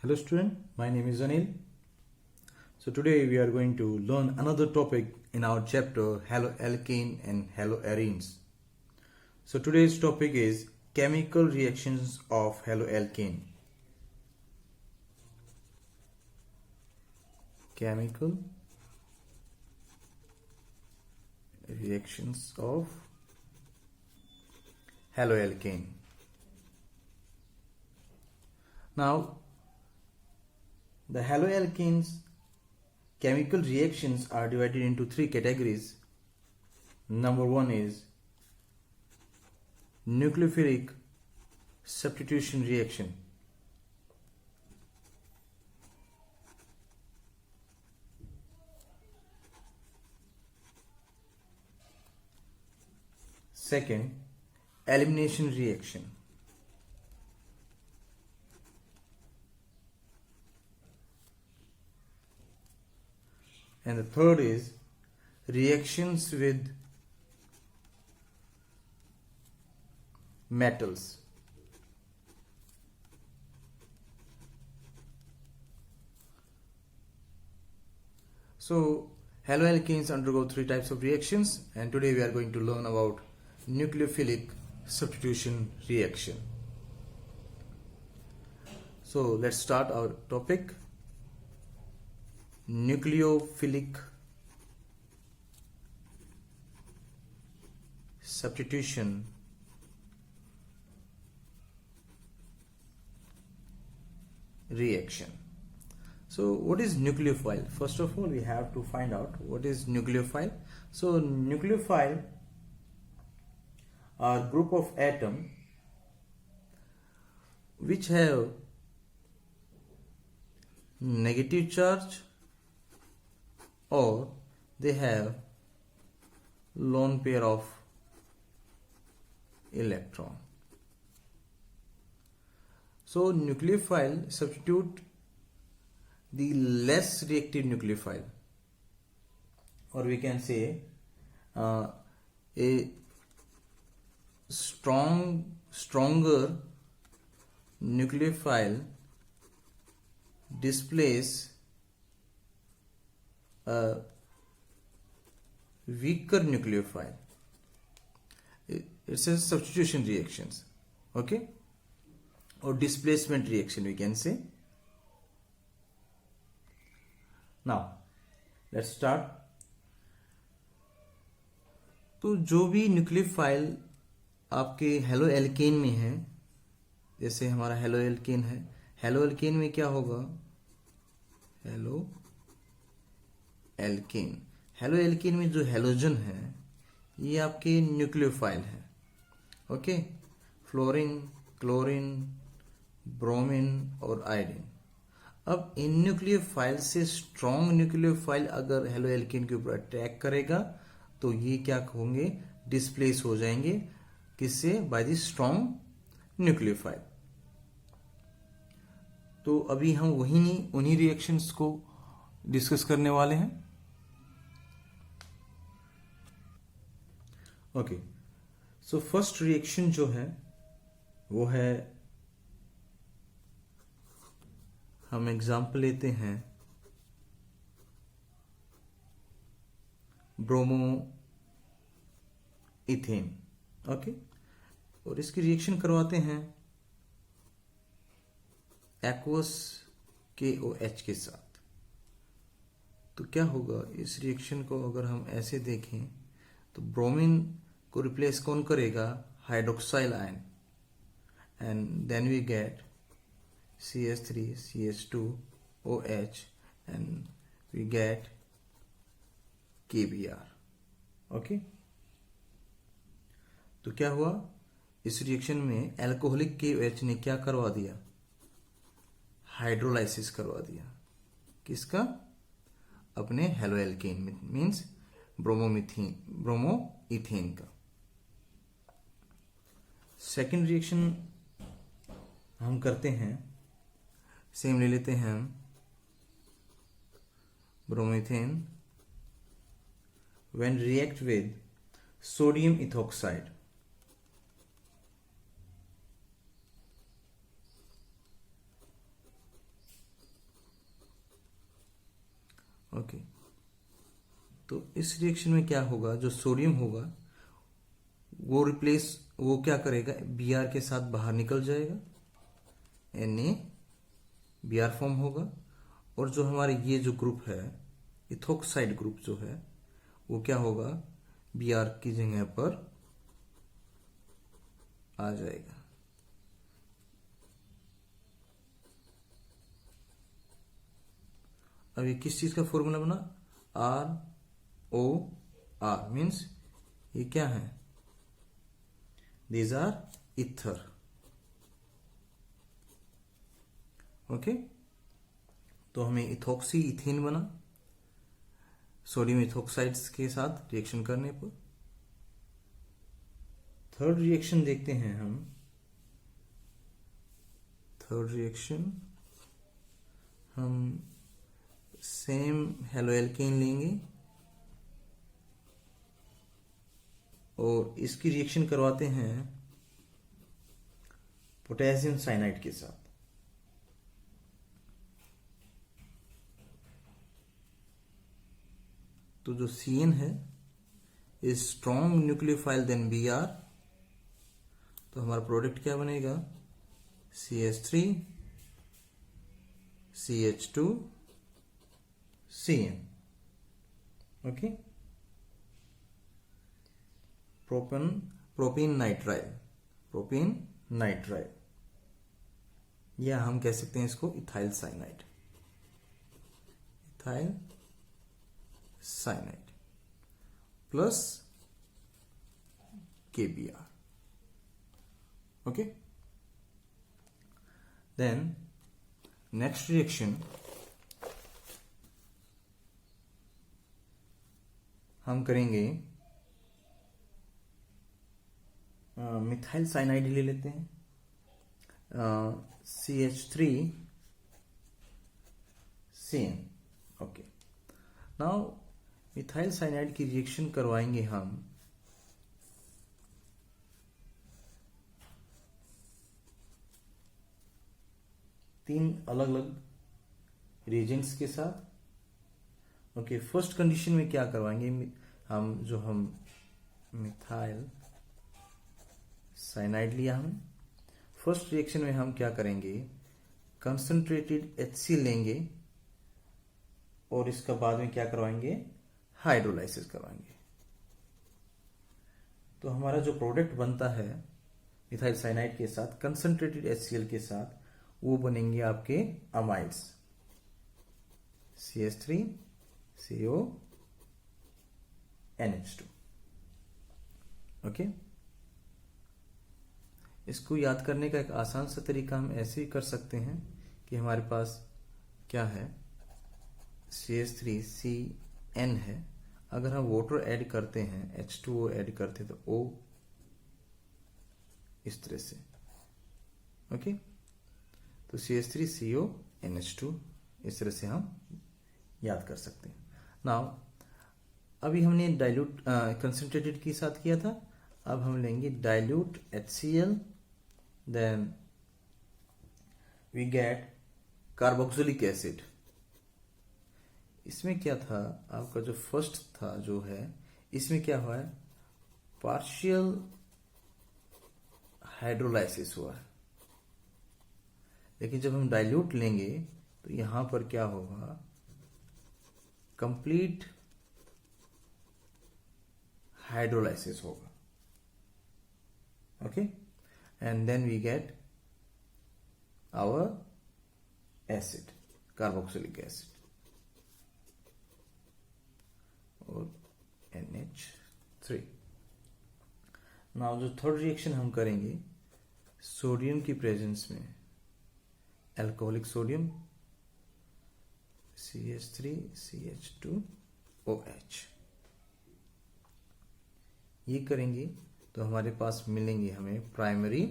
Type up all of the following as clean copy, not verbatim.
Hello student, my name is Anil. So today we are going to learn another topic in our chapter haloalkane and haloarenes. So today's topic is chemical reactions of haloalkane. Chemical reactions of haloalkane. Now, the haloalkanes chemical reactions are divided into three categories. Number one is nucleophilic substitution reaction. Second, elimination reaction. And the third is reactions with metals. So haloalkanes undergo three types of reactions, and today we are going to learn about nucleophilic substitution reaction. So let's start our topic. Nucleophilic substitution reaction. So what is nucleophile? First of all, we have to find out what is nucleophile. So nucleophile are group of atoms which have negative charge or they have lone pair of electron. So nucleophile substitute the less reactive nucleophile, or we can say a stronger nucleophile displace a weaker nucleophile. It's a substitution reactions, okay, or displacement reaction we can say. Now let's start. तो जो भी nucleophile आपके haloalkane में है, जैसे हमारा haloalkane है, haloalkane में क्या होगा? हेलोएल्केन में जो हेलोजन है ये आपके न्यूक्लियोफाइल है, ओके, फ्लोरीन, क्लोरीन, ब्रोमीन और आयोडीन. अब इन न्यूक्लियोफाइल से स्ट्रॉन्ग न्यूक्लियोफाइल अगर हेलोएल्केन के ऊपर अटैक करेगा तो ये क्या होंगे? डिस्प्लेस हो जाएंगे. किससे? By the strong nucleophile. तो अभी हम उन्हीं रिएक्शंस को डिस्कस करने वाले हैं. ओके, सो फर्स्ट रिएक्शन जो है वो है, हम एग्जाम्पल लेते हैं ब्रोमो इथेन, ओके, और इसकी रिएक्शन करवाते हैं एक्वस KOH के साथ. तो क्या होगा? इस रिएक्शन को अगर हम ऐसे देखें तो ब्रोमीन को रिप्लेस कौन करेगा? Hydroxyl ion, and then we get CH3 CH2OH and we get KBr, okay. तो क्या हुआ? इस रिएक्शन में एल्कोहलिक KOH ने क्या करवा दिया? हाइड्रोलाइसिस करवा दिया. किसका? अपने हेलोएल्केन में, मीन्स ब्रोमोइथेन का. सेकेंड रिएक्शन हम करते हैं, सेम ले लेते हैं हम ब्रोमीथेन when react with sodium ethoxide. Okay, तो इस रिएक्शन में क्या होगा, जो सोडियम होगा वो क्या करेगा, Br के साथ बाहर निकल जाएगा, Na Br फॉर्म होगा, और जो हमारे ये जो ग्रुप है इथोक्साइड ग्रुप जो है वो क्या होगा, Br की जगह पर आ जाएगा। अब ये किस चीज का फॉर्मूला बना, ROR मीन्स ये क्या है, दीज आर ईथर। ओके, तो हमें इथोक्सी इथेन बना सोडियम इथोक्साइड्स के साथ रिएक्शन करने पर। थर्ड रिएक्शन देखते हैं हम। थर्ड रिएक्शन हम सेम हेलोएल्केन लेंगे और इसकी रिएक्शन करवाते हैं पोटेशियम साइनाइड के साथ। तो जो CN है is strong nucleophile then Br, तो हमारा प्रोडक्ट क्या बनेगा, CH3 CH2 CN। Okay, propene nitrile, या हम कह सकते हैं इसको ethyl cyanide plus KBr। Okay, then next reaction हम करेंगे, मिथाइल साइनाइड ले लेते हैं, CH3 CN। Okay, now methyl cyanide की रिएक्शन करवाएंगे हम तीन अलग अलग रिएजेंट्स के साथ। ओके, फर्स्ट कंडीशन में क्या करवाएंगे, हम मिथाइल साइनाइड लिया हमने, फर्स्ट रिएक्शन में हम क्या करेंगे, कंसंट्रेटेड HCl लेंगे और इसका बाद में क्या करवाएंगे, हाइड्रोलाइसिस करवाएंगे। तो हमारा जो प्रोडक्ट बनता है मिथाइल साइनाइड के साथ कंसंट्रेटेड HCl के साथ, वो बनेंगे आपके amides, CH3 CO NH2। Okay, इसको याद करने का एक आसान सा तरीका हम ऐसे ही कर सकते हैं कि हमारे पास क्या है, CH3CN है, अगर हम वाटर ऐड करते हैं H2O ऐड करते हैं तो O इस तरह से। ओके, तो CH3CO NH2 इस तरह से हम याद कर सकते हैं। नाउ अभी हमने डाइल्यूट कंसंट्रेटेड के साथ किया था, अब हम लेंगे dilute HCl, then we get carboxylic acid. इसमें क्या था, आपका जो फर्स्ट था जो है, इसमें क्या हुआ है, पार्शियल हाइड्रोलाइसिस हुआ है, लेकिन जब हम डाइल्यूट लेंगे तो यहां पर क्या होगा, कंप्लीट हाइड्रोलाइसिस होगा। Okay, and then we get our acid, carboxylic acid और NH3। नाउ जो थर्ड रिएक्शन हम करेंगे सोडियम की प्रेजेंस में, अल्कोहलिक सोडियम CH3 CH2OH, ये करेंगे तो हमारे पास मिलेंगे हमें प्राइमरी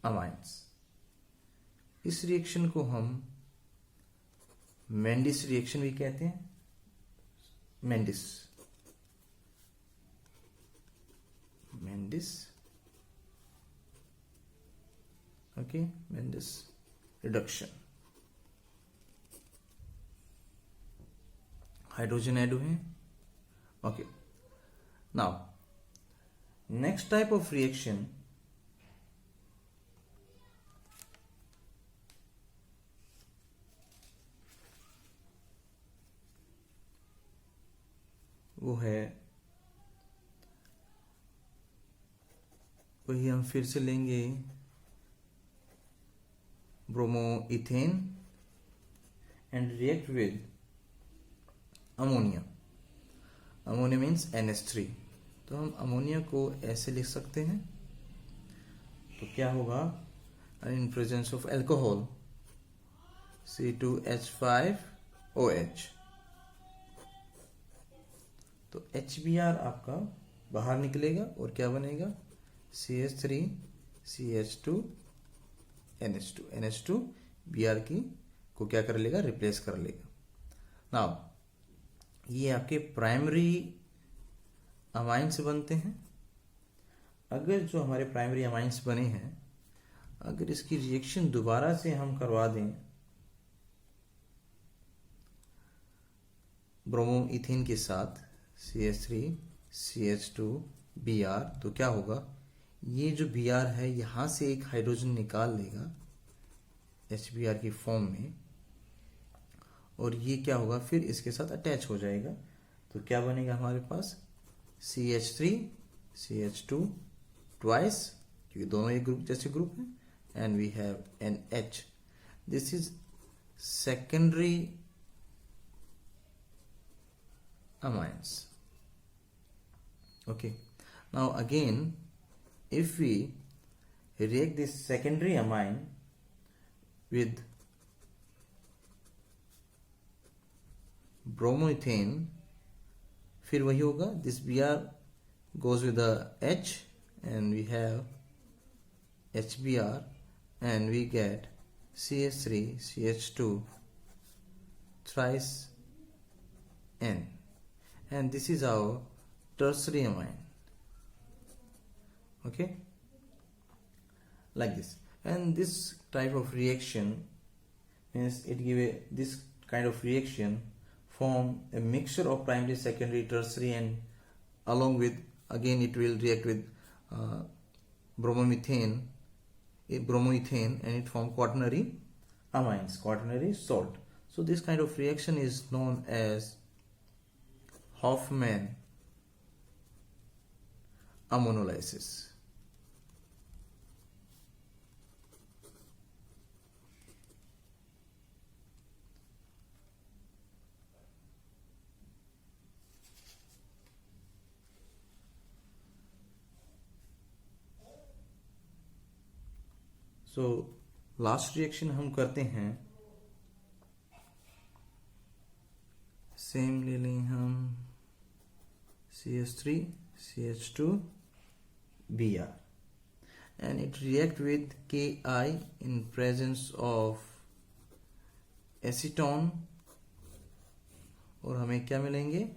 अमाइंस। इस रिएक्शन को हम मेंडिस रिएक्शन भी कहते हैं, Mendius okay, Mendius reduction. Hydrogen add हुए हैं. Okay, now next type of reaction वो है, वही हम फिर से लेंगे, bromoethane and react with ammonia. Ammonia means NH3. तो हम अमोनिया को ऐसे लिख सकते हैं. तो क्या होगा, in presence of alcohol C2H5OH. तो HBr आपका बाहर निकलेगा और क्या बनेगा, CH3CH2NH2. NH2 Br की को क्या कर लेगा, रिप्लेस कर लेगा. नाउ ये आपके प्राइमरी अमाइंस बनते हैं. अगर जो हमारे प्राइमरी अमाइंस बने हैं, अगर इसकी रिएक्शन दोबारा से हम करवा दें ब्रोमोइथेन के साथ CH3CH2Br, तो क्या होगा, ये जो Br है यहां से एक हाइड्रोजन निकाल लेगा HBr की फॉर्म में, और ये क्या होगा, फिर इसके साथ अटैच हो जाएगा. तो क्या बनेगा हमारे पास, CH3CH2 ट्वाइस, क्योंकि दोनों एक ग्रुप जैसे ग्रुप हैं, and we have NH. This is secondary amines. Okay, now again if we react this secondary amine with bromoethane, फिर वही होगा, this Br goes with the H and we have HBr and we get CH3CH2 thrice N, and this is our tertiary amine. Okay, like this. And this type of reaction means it give a, this kind of reaction form a mixture of primary, secondary, tertiary, and along with, again it will react with bromoethane and it form quaternary amines, quaternary salt. So this kind of reaction is known as Hofmann ammonolysis. So last reaction हम करते हैं, same ले लें हम CH3CH2Br and it react with Ki in presence of acetone, और हमें क्या मिलेंगे,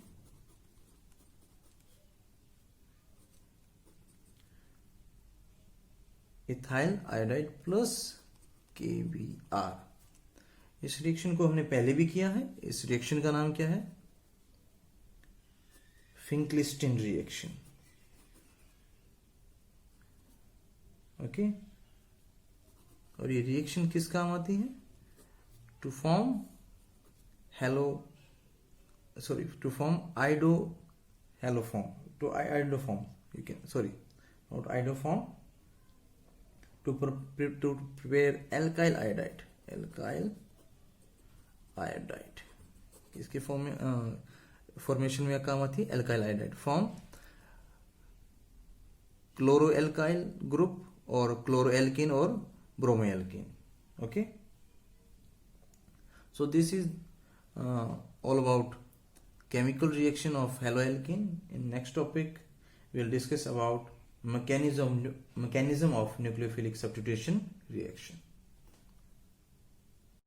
इथाइल आयोडाइड प्लस KBr. इस रिएक्शन को हमने पहले भी किया है. इस रिएक्शन का नाम क्या है, फिंकलिस्टीन रिएक्शन. ओके, और ये रिएक्शन किस काम आती है, to form to form iodohaloform, to iodoform, you can, sorry not iodoform, to prepare alkyl iodide. इसके फॉर्मेशन में काम आती है alkyl iodide, form chloroalkyl group और क्लोरोएल्किन और bromoalkene. Okay, so this is all about chemical reaction of haloalkane. In next topic we will discuss about mechanism of nucleophilic substitution reaction.